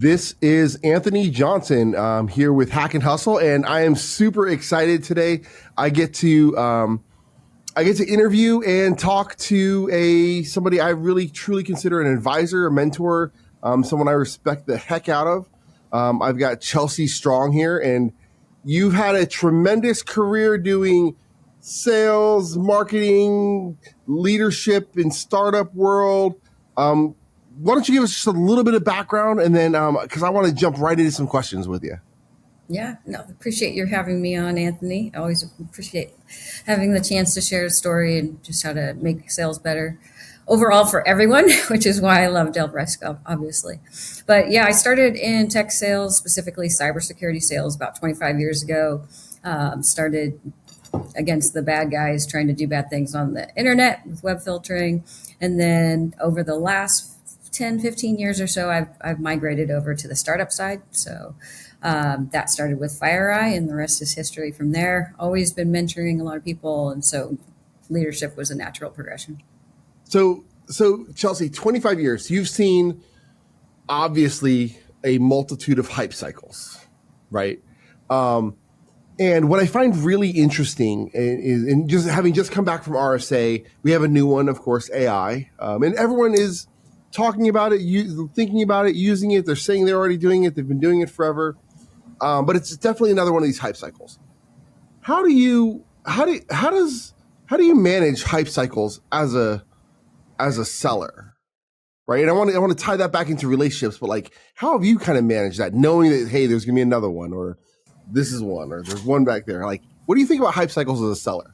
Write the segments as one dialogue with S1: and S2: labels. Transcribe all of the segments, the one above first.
S1: This is Anthony Johnson here with Hack and Hustle, and I am super excited today. I get to interview and talk to somebody I really truly consider an advisor, a mentor, someone I respect the heck out of. I've got Chelsea Strong here, and you've had a tremendous career doing sales, marketing, leadership in startup world. Why don't you give us just a little bit of background, and then because I want to jump right into some questions with you.
S2: Yeah, no, appreciate you having me on, Anthony. I always appreciate having the chance to share a story and just how to make sales better overall for everyone, which is why I love Del Fresco, obviously. But yeah, I started in tech sales, specifically cybersecurity sales, about 25 years ago. Started against the bad guys trying to do bad things on the internet with web filtering. And then over the last 10, 15 years or so, I've migrated over to the startup side. So that started with FireEye, and the rest is history from there. Always been mentoring a lot of people, and so leadership was a natural progression.
S1: So Chelsea, 25 years, you've seen obviously a multitude of hype cycles, right? And what I find really interesting is, and just having just come back from RSA, we have a new one, of course, AI, and everyone is talking about it, thinking about it, using it. They're saying they're already doing it. They've been doing it forever. But it's definitely another one of these hype cycles. How do you manage hype cycles as a seller, right? And I want to tie that back into relationships, but like, how have you kind of managed that, knowing that, hey, there's gonna be another one, or this is one, or there's one back there? Like, what do you think about hype cycles as a seller?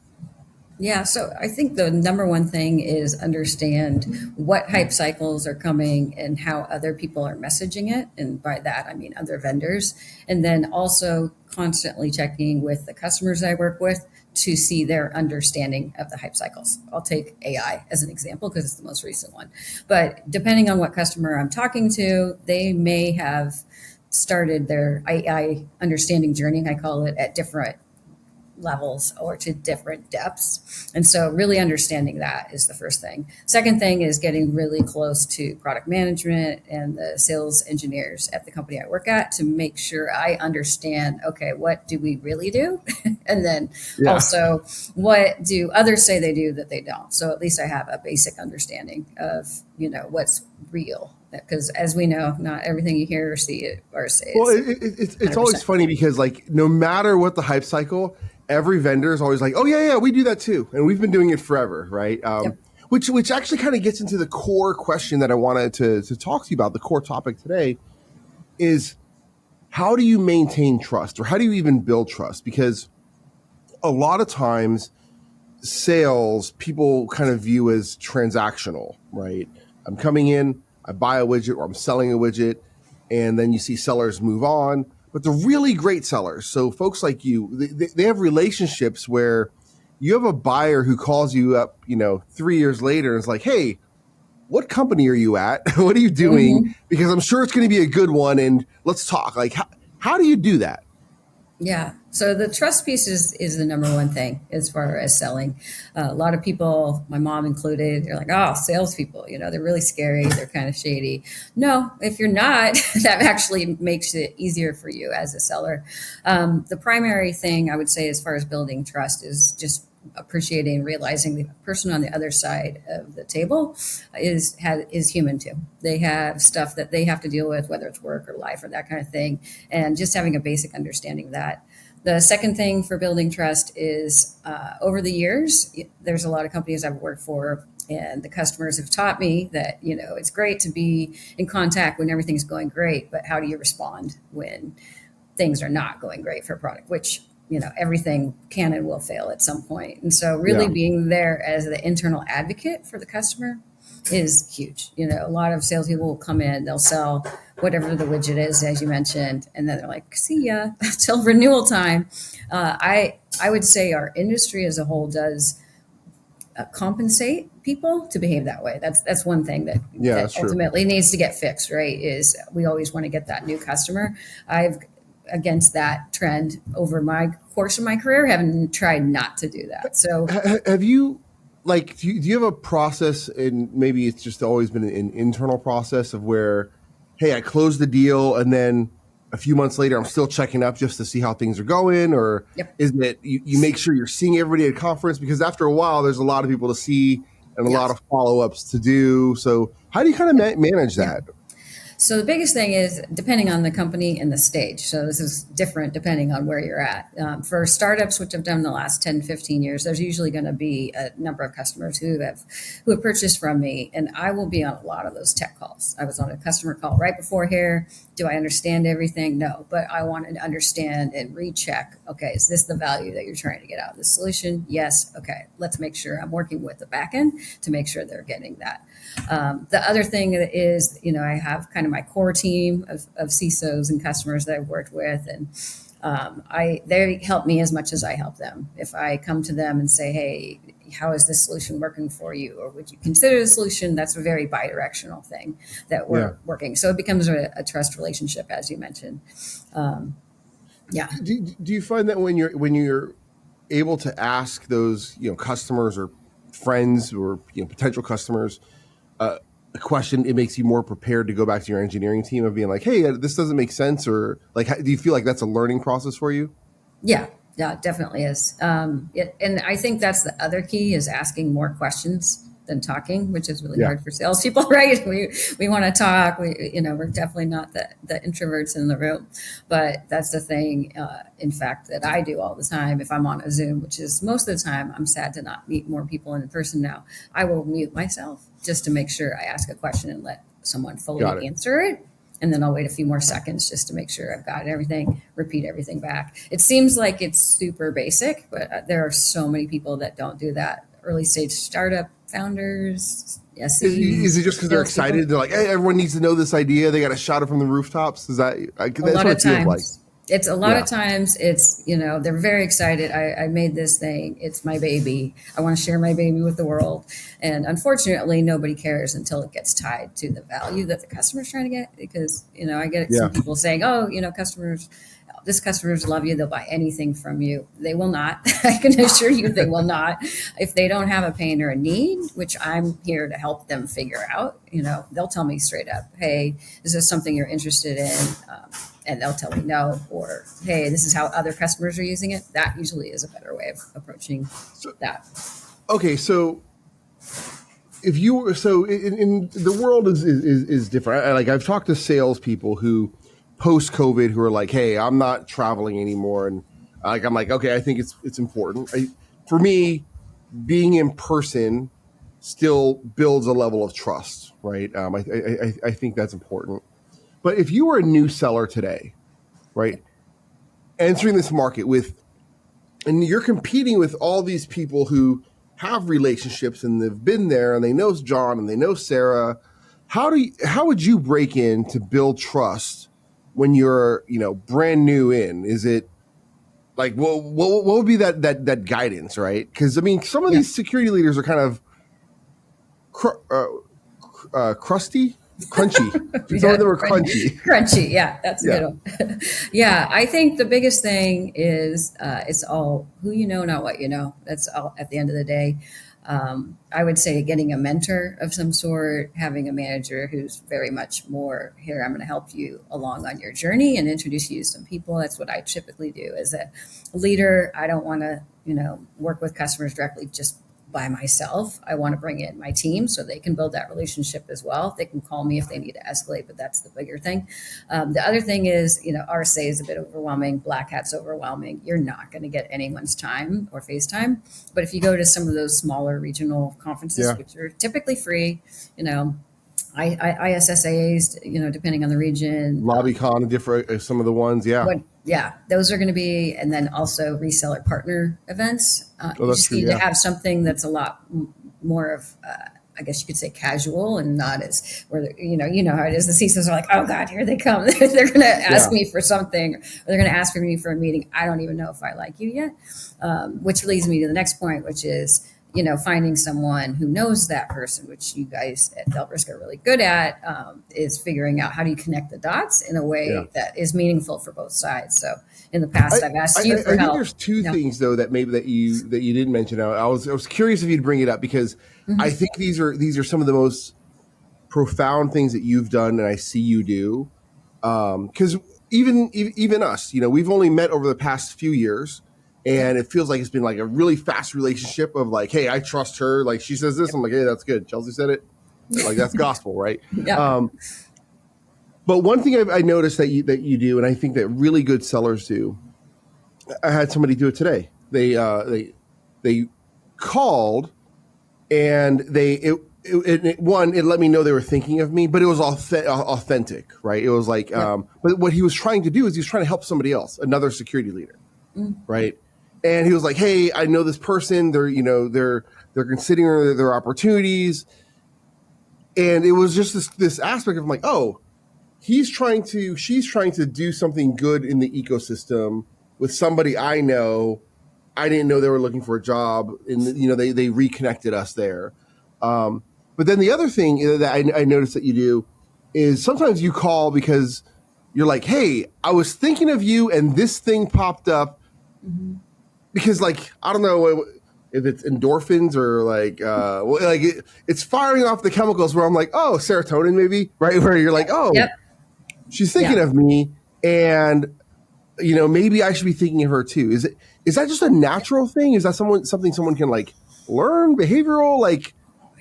S2: Yeah, so I think the number one thing is understand what hype cycles are coming and how other people are messaging it. And by that, I mean other vendors. And then also constantly checking with the customers I work with to see their understanding of the hype cycles. I'll take AI as an example because it's the most recent one. But depending on what customer I'm talking to, they may have started their AI understanding journey, I call it, at different levels or to different depths. And so really understanding that is the first thing. Second thing is getting really close to product management and the sales engineers at the company I work at to make sure I understand, okay, what do we really do? And then also, what do others say they do that they don't? So at least I have a basic understanding of, what's real. Because as we know, not everything you hear or see or say.
S1: Well, it's always funny because, like, no matter what the hype cycle, every vendor is always like, "Oh yeah, we do that too," and we've been doing it forever, right? Yep. Which actually kind of gets into the core question that I wanted to talk to you about. The core topic today is, how do you maintain trust, or how do you even build trust? Because a lot of times, sales people kind of view as transactional, right? I'm coming in, I buy a widget, or I'm selling a widget, and then you see sellers move on. But the really great sellers, so folks like you, they have relationships where you have a buyer who calls you up, 3 years later and is like, "Hey, what company are you at? What are you doing?" Mm-hmm. Because I'm sure it's going to be a good one, and let's talk. Like, how do you do that?
S2: Yeah. So the trust piece is the number one thing as far as selling. A lot of people, my mom included, they're like, "Oh, salespeople, they're really scary. They're kind of shady." No, if you're not, that actually makes it easier for you as a seller. The primary thing I would say as far as building trust is just appreciating and realizing the person on the other side of the table is human too. They have stuff that they have to deal with, whether it's work or life or that kind of thing, and just having a basic understanding of that. The second thing for building trust is over the years, there's a lot of companies I've worked for, and the customers have taught me that, it's great to be in contact when everything's going great, but how do you respond when things are not going great for a product, which everything can and will fail at some point. And so really being there as the internal advocate for the customer is huge. A lot of salespeople will come in, they'll sell whatever the widget is, as you mentioned, and then they're like, "See ya," till renewal time. I would say our industry as a whole does compensate people to behave that way. That's one thing that ultimately needs to get fixed, right? Is we always want to get that new customer. I've against that trend over my course of my career, haven't tried not to do that. So
S1: have you, like, do you have a process, and maybe it's just always been an internal process of where, hey, I closed the deal, and then a few months later, I'm still checking up just to see how things are going? Or
S2: Yep.
S1: is it you make sure you're seeing everybody at a conference? Because after a while, there's a lot of people to see and a
S2: Yeah.
S1: lot of follow-ups to do. So how do you kind of manage
S2: Yeah.
S1: that?
S2: So the biggest thing is depending on the company and the stage. So this is different depending on where you're at. For startups, which I've done in the last 10, 15 years, there's usually going to be a number of customers who have purchased from me, and I will be on a lot of those tech calls. I was on a customer call right before here. Do I understand everything? No, but I want to understand and recheck. Okay, is this the value that you're trying to get out of the solution? Yes. Okay, let's make sure I'm working with the backend to make sure they're getting that. The other thing is, I have kind of my core team of CISOs and customers that I've worked with, and they help me as much as I help them. If I come to them and say, "Hey, how is this solution working for you?" or "Would you consider the solution?" That's a very bi-directional thing that we're working. So it becomes a trust relationship, as you mentioned. Yeah.
S1: Do you find that when you're able to ask those customers or friends or potential customers a question, it makes you more prepared to go back to your engineering team of being like, hey, this doesn't make sense? Or like, do you feel like that's a learning process for you?
S2: Yeah, yeah, it definitely is. And I think that's the other key is asking more questions than talking, which is really hard for salespeople, right? We want to talk. We're definitely not the introverts in the room, but that's the thing. In fact, that I do all the time if I'm on a Zoom, which is most of the time. I'm sad to not meet more people in person now. I will mute myself just to make sure I ask a question and let someone fully answer it. And then I'll wait a few more seconds just to make sure I've got everything, repeat everything back. It seems like it's super basic, but there are so many people that don't do that. Early stage startup founders, SEs.
S1: Is it just because they're excited? They're like, hey, everyone needs to know this idea. They got to shout it from the rooftops. Is that that's what it feels like?
S2: It's a lot of times it's, they're very excited. I made this thing. It's my baby. I want to share my baby with the world. And unfortunately, nobody cares until it gets tied to the value that the customer's trying to get. Because, I get some people saying, oh, customers love you. They'll buy anything from you. They will not. I can assure you they will not. If they don't have a pain or a need, which I'm here to help them figure out, they'll tell me straight up, hey, is this something you're interested in? And they'll tell me no, or hey, this is how other customers are using it. That usually is a better way of approaching that.
S1: Okay, so if you were in the world is different. Like I've talked to salespeople who post COVID who are like, hey, I'm not traveling anymore, and I'm like, okay, I think it's important. For me, being in person still builds a level of trust, right? I think that's important. But if you were a new seller today, right, entering this market and you're competing with all these people who have relationships and they've been there and they know John and they know Sarah, how would you break in to build trust when you're brand new in? Is it like what would be that guidance, right? Because I mean, some of these security leaders are kind of crusty. Crunchy. Some of them are crunchy.
S2: Crunchy, yeah, that's a good one. Yeah, I think the biggest thing is it's all who you know, not what you know. That's all at the end of the day. I would say getting a mentor of some sort, having a manager who's very much more here, I'm going to help you along on your journey and introduce you to some people. That's what I typically do as a leader. I don't want to, work with customers directly just by myself. I want to bring in my team so they can build that relationship as well. They can call me if they need to escalate, but that's the bigger thing. The other thing is, RSA is a bit overwhelming. Black Hat's overwhelming. You're not going to get anyone's time or FaceTime. But if you go to some of those smaller regional conferences, which are typically free, ISSAs, depending on the region.
S1: LobbyCon, different some of the ones,
S2: those are going to be, and then also reseller partner events. You just need to have something that's a lot more of, I guess you could say casual and not as where, how it is. The CISOs are like, oh God, here they come. They're going to ask me for something, or they're going to ask for me for a meeting. I don't even know if I like you yet. Which leads me to the next point, which is, finding someone who knows that person, which you guys at Delbrisk are really good at, is figuring out how do you connect the dots in a way that is meaningful for both sides. So in the past, I've asked you for help. I think
S1: there's two things though that maybe that you didn't mention. I was curious if you'd bring it up because I think these are some of the most profound things that you've done and I see you do. Because even us, we've only met over the past few years, and it feels like it's been like a really fast relationship of like, hey, I trust her. Like she says this, I'm like, hey, that's good. Chelsea said it, like that's gospel, right?
S2: Yeah.
S1: But one thing I noticed that you do, and I think that really good sellers do. I had somebody do it today. They called, and it let me know they were thinking of me, but it was authentic, right? It was like, but what he was trying to do is he was trying to help somebody else, another security leader, right? And he was like, hey, I know this person. They're considering their opportunities, and it was just this aspect of like, oh, she's trying to do something good in the ecosystem with somebody I know. I didn't know they were looking for a job, and they reconnected us there. But then the other thing that I noticed that you do is sometimes you call because you're like, hey, I was thinking of you and this thing popped up, because like, I don't know if it's endorphins or like, it's firing off the chemicals where I'm like, oh, serotonin maybe, right? Where you're like, oh, she's thinking of me, and maybe I should be thinking of her too. Is that just a natural thing? Is that something someone can like learn, behavioral, like?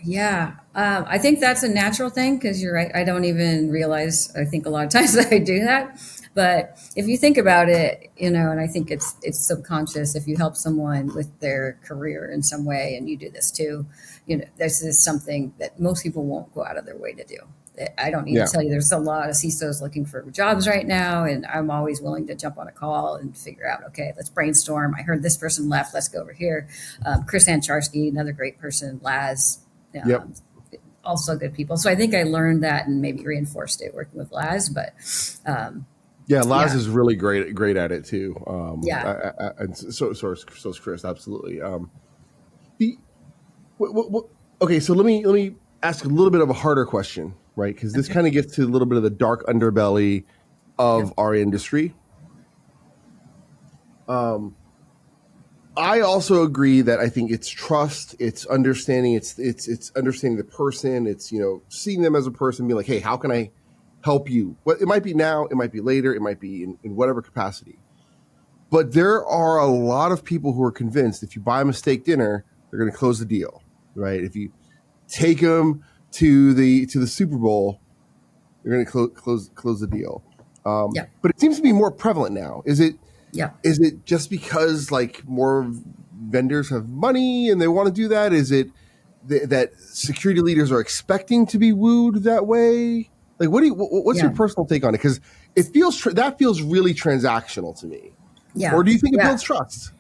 S2: Yeah, I think that's a natural thing because you're right. I don't even realize. I think a lot of times that I do that, but if you think about it, and I think it's subconscious. If you help someone with their career in some way, and you do this too, this is something that most people won't go out of their way to do. I don't need to tell you. There's a lot of CISOs looking for jobs right now, and I'm always willing to jump on a call and figure out. Okay, let's brainstorm. I heard this person left. Let's go over here. Chris Ancharski, another great person. Laz. Also good people. So I think I learned that and maybe reinforced it working with Laz. But
S1: Laz is really great at it too. And so is Chris. Absolutely. Okay, so let me ask a little bit of a harder question, right? Because this kind of gets to a little bit of the dark underbelly of our industry. I also agree that I think it's trust, it's understanding, it's understanding the person, it's seeing them as a person, being like, hey, how can I help you? Well, it might be now, it might be later, it might be in whatever capacity. But there are a lot of people who are convinced if you buy them a steak dinner, they're going to close the deal, right? If you take them to the Super Bowl, you're going to close the deal. But it seems to be more prevalent now. Is it?
S2: Yeah.
S1: Is it just because like more vendors have money and they want to do that? Is it that security leaders are expecting to be wooed that way? Like, what's your personal take on it? Because it feels that feels really transactional to me.
S2: Yeah.
S1: Or do you think it builds trust?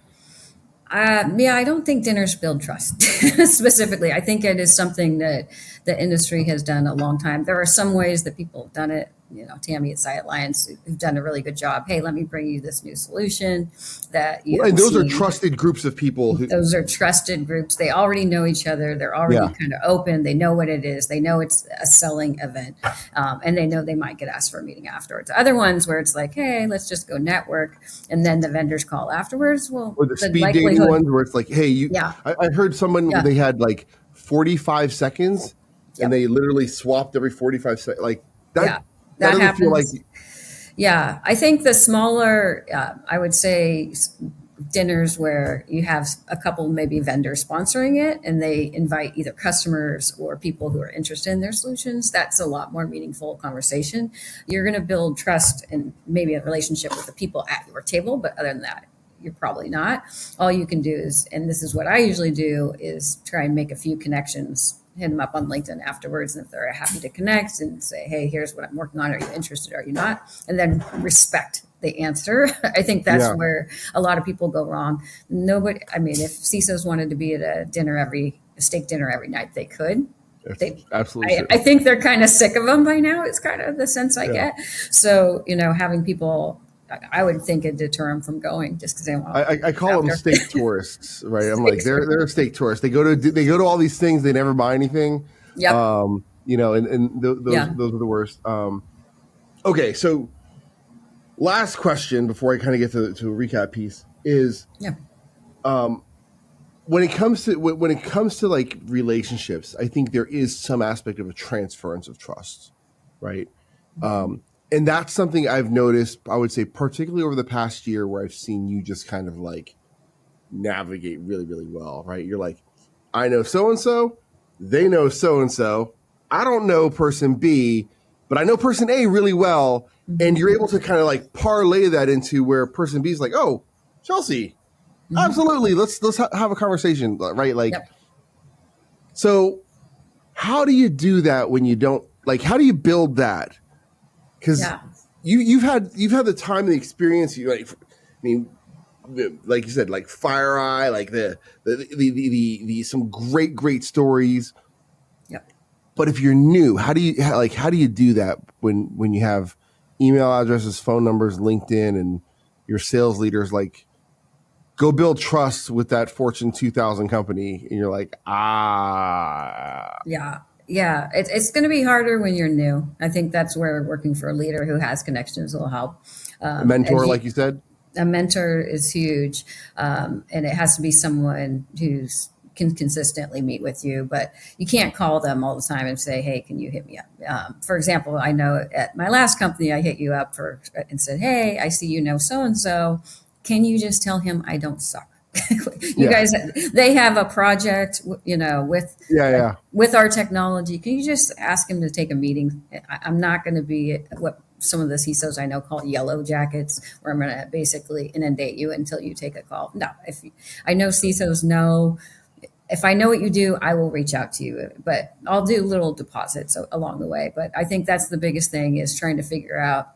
S2: I don't think dinners build trust specifically. I think it is something that the industry has done a long time. There are some ways that people have done it. Tammy at Sci Alliance, who've done a really good job. Hey, let me bring you this new solution that you.
S1: And those are trusted groups of people.
S2: Those are trusted groups. They already know each other. They're already kind of open. They know what it is. They know it's a selling event, and they know they might get asked for a meeting afterwards. Other ones where it's like, hey, let's just go network, and then the vendors call afterwards. Well,
S1: or the speed dating ones where it's like, hey, I heard someone they had like 45 seconds, and they literally swapped every 45 seconds, like that.
S2: That
S1: doesn't
S2: happens.
S1: feel like.
S2: Yeah, I think the smaller, I would say, dinners where you have a couple maybe vendors sponsoring it, and they invite either customers or people who are interested in their solutions. That's a lot more meaningful conversation. You're going to build trust and maybe a relationship with the people at your table, but other than that, you're probably not. All you can do is, and this is what I usually do, is try and make a few connections, hit them up on LinkedIn afterwards. And if they're happy to connect and say, hey, here's what I'm working on. Are you interested? Are you not? And then respect the answer. I think that's where a lot of people go wrong. Nobody, I mean, if CISOs wanted to be at a steak dinner every night, they could.
S1: Absolutely.
S2: I think they're kind of sick of them by now. It's kind of the sense I get. So, having people, I would think it'd deter them from going just because they want.
S1: I call them steak tourists, right? I'm like, they're steak tourists. They go to all these things. They never buy anything.
S2: Yeah.
S1: And those are the worst. Okay, so last question before I kind of get to a recap piece is, when it comes to like relationships, I think there is some aspect of a transference of trust, right? And that's something I've noticed, I would say, particularly over the past year, where I've seen you just kind of like navigate really, really well, right? You're like, I know so and so, they know so and so. I don't know person B, but I know person A really well. And you're able to kind of like parlay that into where person B is like, oh, Chelsea, absolutely. Let's have a conversation, right? Like,
S2: Yep.
S1: so how do you do that when you don't like? How do you build that? Because
S2: Yeah.
S1: you've had the time and the experience. You like, I mean, like you said, like Fire Eye, like the some great stories.
S2: Yep.
S1: But if you're new, how do you do that when you have email addresses, phone numbers, LinkedIn, and your sales leaders like go build trust with that Fortune 2000 company, and you're like,
S2: Yeah. Yeah. It's going to be harder when you're new. I think that's where working for a leader who has connections will help.
S1: a mentor,
S2: As you,
S1: like you said.
S2: a mentor is huge, and it has to be someone who's can consistently meet with you, but you can't call them all the time and say, hey, can you hit me up? For example, I know at my last company I hit you up and said, hey, I see you know so and so, can you just tell him I don't suck? You
S1: Yeah,
S2: guys, they have a project, with
S1: yeah.
S2: with our technology. Can you just ask him to take a meeting? I'm not going to be what some of the CISOs I know call yellow jackets, where I'm going to basically inundate you until you take a call. No, I know CISOs know, if I know what you do, I will reach out to you, but I'll do little deposits along the way. But I think that's the biggest thing, is trying to figure out,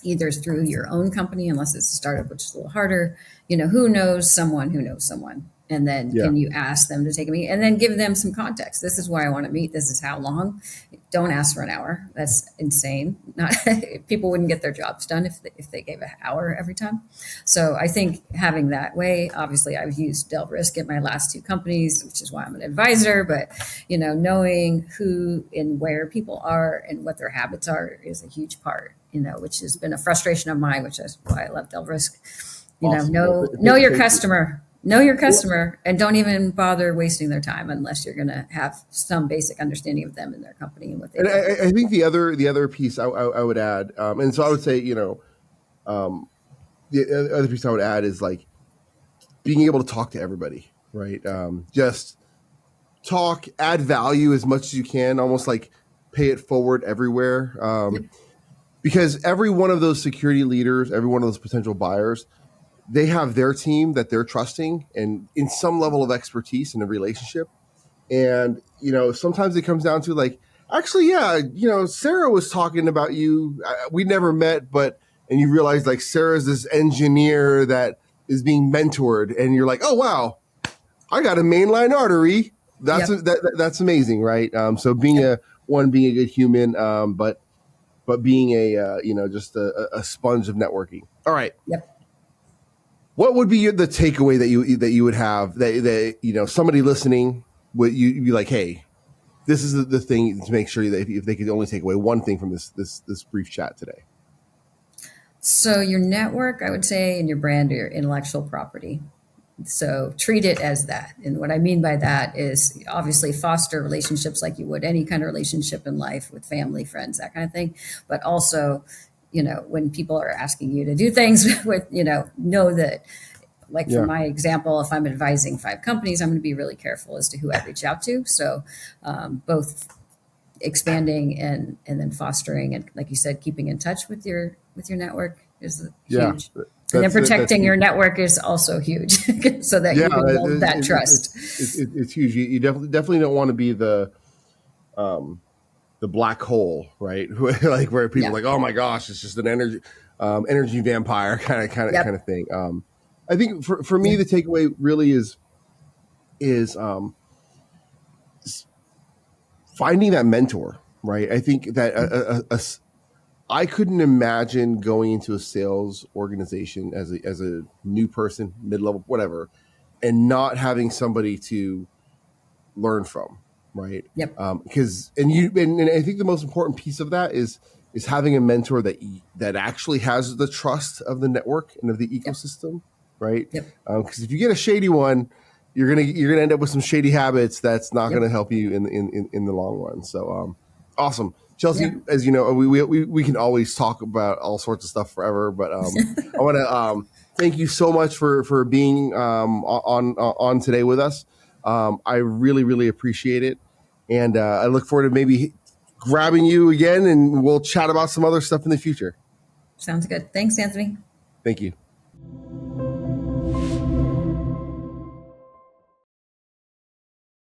S2: either through your own company, unless it's a startup, which is a little harder, who knows someone who knows someone. And then
S1: Yeah.
S2: can you ask them to take a meeting, and then give them some context? This is why I want to meet. This is how long. Don't ask for an hour. That's insane. Not people wouldn't get their jobs done if they gave an hour every time. So I think having that way, obviously I've used Delve Risk at my last two companies, which is why I'm an advisor, but knowing who and where people are and what their habits are is a huge part, which has been a frustration of mine, which is why I love Delve Risk.
S1: Awesome.
S2: Know your customer. Know your customer, and don't even bother wasting their time unless you're going to have some basic understanding of them and their company and what they
S1: And
S2: do.
S1: I think the other piece I would add, and so I would say, the other piece I would add is like being able to talk to everybody, right? Just talk, add value as much as you can, almost like pay it forward everywhere. Because every one of those security leaders, every one of those potential buyers, they have their team that they're trusting and in some level of expertise in a relationship. And, sometimes it comes down to like, actually, yeah, Sarah was talking about you. We never met, and you realize like Sarah's this engineer that is being mentored, and you're like, oh, wow, I got a mainline artery. That's amazing. Right. So being a good human, but being just a sponge of networking. All right.
S2: Yep.
S1: What would be the takeaway that you would have that somebody listening would you be like, hey, this is the thing to make sure that if they could only take away one thing from this brief chat today.
S2: So your network, I would say, and your brand are your intellectual property. So treat it as that. And what I mean by that is obviously foster relationships like you would any kind of relationship in life with family, friends, that kind of thing. But also, when people are asking you to do things with, know that, like for my example, if I'm advising 5 companies, I'm going to be really careful as to who I reach out to. So both expanding and then fostering, and like you said, keeping in touch with your network is huge. And then protecting your network is also huge, so that you can build that trust.
S1: It's huge. You definitely don't want to be the black hole, right? Like where people are like, oh my gosh, it's just an energy vampire kind of thing. I think for me, the takeaway really is finding that mentor, right? I think that I couldn't imagine going into a sales organization as a new person, mid-level, whatever, and not having somebody to learn from, right?
S2: Yep.
S1: Because and I think the most important piece of that is having a mentor that actually has the trust of the network and of the ecosystem, right?
S2: Yep.
S1: Because if you get a shady one, you're gonna end up with some shady habits that's not gonna help you in the long run. So awesome. Chelsea, as you know, we can always talk about all sorts of stuff forever, but I want to thank you so much for being on today with us. I really, really appreciate it, and I look forward to maybe grabbing you again, and we'll chat about some other stuff in the future.
S2: Sounds good. Thanks, Anthony.
S1: Thank you.